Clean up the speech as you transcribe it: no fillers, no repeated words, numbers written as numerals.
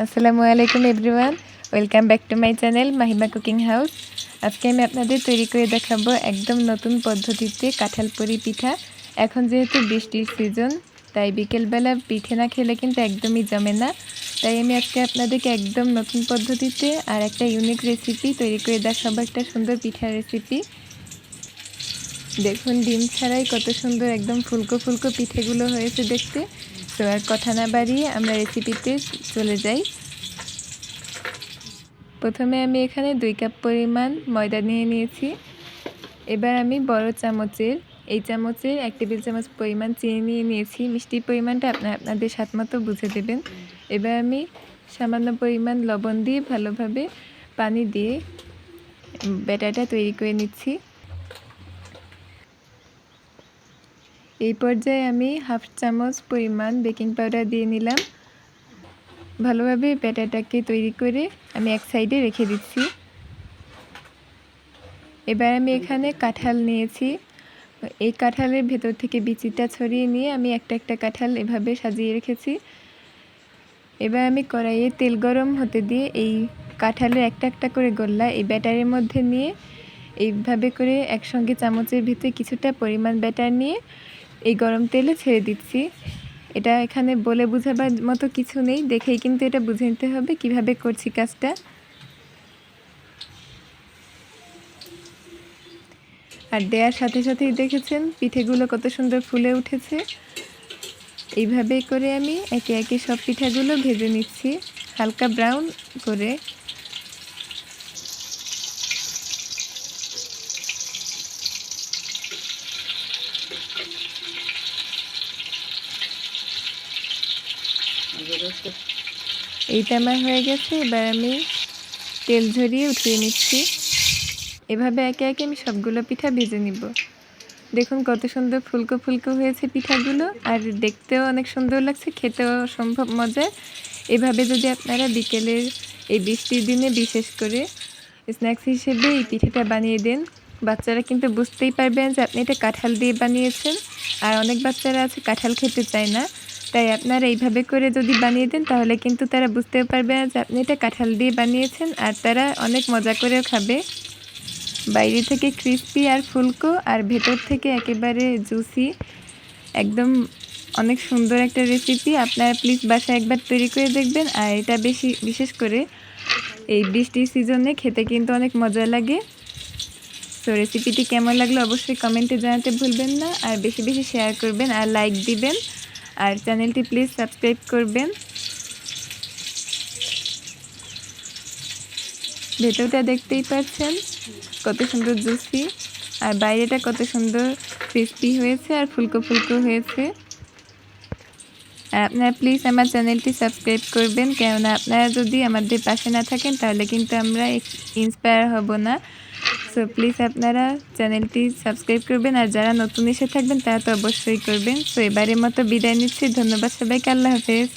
আসসালামু আলাইকুম everyone, welcome back to my channel Mahima cooking house. আজকে আমি আপনাদের তৈরি করে দেখাবো একদম নতুন পদ্ধতিতে কাঁঠাল পুরি পিঠা। এখন যেহেতু বৃষ্টির সিজন, তাই বিকেলবেলা পিঠে না খেলে কিন্তু একদমই জমে না। তাই আমি আজকে আপনাদেরকে একদম নতুন পদ্ধতিতে আর একটা ইউনিক রেসিপি তৈরি করে দেখাবো, একটা সুন্দর পিঠার রেসিপি। দেখুন ডিম ছাড়াই কত সুন্দর একদম ফুলকো ফুলকো পিঠেগুলো হয়েছে দেখতে। তো আর কথা না বাড়িয়ে আমরা রেসিপিতে চলে যাই। প্রথমে আমি এখানে 2 কাপ পরিমাণ ময়দা নিয়ে নিয়েছি। এবার আমি বড় চামচের এই চামচের 1 টেবিল চামচ পরিমাণ চিনি নিয়ে নিয়েছি। মিষ্টির পরিমাণটা আপনাদের স্বাদমতো বুঝে দেবেন। এবার আমি সামান্য পরিমাণ লবণ দিয়ে ভালোভাবে পানি দিয়ে ব্যাটারটা তৈরি করে নিচ্ছি। এই পর্যায়ে আমি 1/2 চামচ পরিমাণ বেকিং পাউডার দিয়ে নিলাম। ভালোভাবে ব্যাটারটাকে তৈরি করে আমি এক সাইডে রেখে দিচ্ছি। এবার আমি এখানে কাঁঠাল নিয়েছি। এই কাঁঠালের ভেতর থেকে বিচিটা ছড়িয়ে নিয়ে আমি একটা একটা কাঁঠাল এভাবে সাজিয়ে রেখেছি। এবার আমি কড়াইয়ে তেল গরম হতে দিয়ে এই কাঁঠালের একটা একটা করে গোল্লা এই ব্যাটারের মধ্যে নিয়ে এইভাবে করে একসঙ্গে চামচের ভিতরে কিছুটা পরিমাণ ব্যাটার নিয়ে এই গরম তেলে ছেড়ে দিচ্ছি। এটা এখানে বলে বোঝাবার মতো কিছু নেই, দেখেই কিন্তু এটা বুঝে নিতে হবে কিভাবে করছি কাজটা। আর দেওয়ার সাথে সাথেই দেখেছেন পিঠেগুলো কত সুন্দর ফুলে উঠেছে। এইভাবে করে আমি একে একে সব পিঠাগুলো ভেজে নিচ্ছি হালকা ব্রাউন করে। এইটা আমার হয়ে গেছে। এবার আমি তেল ঝরিয়ে উঠিয়ে নিচ্ছি। এভাবে একে একে আমি সবগুলো পিঠা ভেজে নিব। দেখুন কত সুন্দর ফুলকো ফুলকো হয়েছে পিঠাগুলো, আর দেখতেও অনেক সুন্দর লাগছে, খেতেও সম্ভব মজার। এভাবে যদি আপনারা বিকেলের এই বৃষ্টির দিনে বিশেষ করে স্ন্যাক্স হিসেবে এই পিঠাটা বানিয়ে দেন, বাচ্চারা কিন্তু বুঝতেই পারবেন যে আপনি এটা কাঁঠাল দিয়ে বানিয়েছেন। আর অনেক বাচ্চারা আছে কাঁঠাল খেতে চায় না, তাই আপনারা এইভাবে করে যদি বানিয়ে দেন তাহলে কিন্তু তারা বুঝতেও পারবে না যে আপনি এটা কাঁঠাল দিয়ে বানিয়েছেন, আর তারা অনেক মজা করেও খাবে। বাইরে থেকে ক্রিস্পি আর ফুলকো, আর ভেতর থেকে একেবারে জুসি, একদম অনেক সুন্দর একটা রেসিপি। আপনারা প্লিজ বাসায় একবার তৈরি করে দেখবেন। আর এটা বিশেষ করে এই বৃষ্টির সিজনে খেতে কিন্তু অনেক মজা লাগে। তো রেসিপিটি কেমন লাগলো অবশ্যই কমেন্টে জানাতে ভুলবেন না, আর বেশি বেশি শেয়ার করবেন আর লাইক দিবেন, আর চ্যানেলটি প্লিজ সাবস্ক্রাইব করবেন। ভেতরটা দেখতেই পাচ্ছেন কত সুন্দর জুসি, আর বাইরেটা কত সুন্দর ক্রিস্পি হয়েছে আর ফুলকো ফুলকো হয়েছে। আর আপনারা প্লিজ আমার চ্যানেলটি সাবস্ক্রাইব করবেন, কেননা আপনারা যদি আমাদের পাশে না থাকেন তাহলে কিন্তু আমরা ইন্সপায়ার হব না। সো প্লিজ আপনারা চ্যানেলটি সাবস্ক্রাইব করবেন, আর যারা নতুন এসে থাকবেন তারা তো অবশ্যই করবেন। সো এবারের মতো বিদায় নিচ্ছি। ধন্যবাদ সবাইকে। আল্লাহ হাফেজ।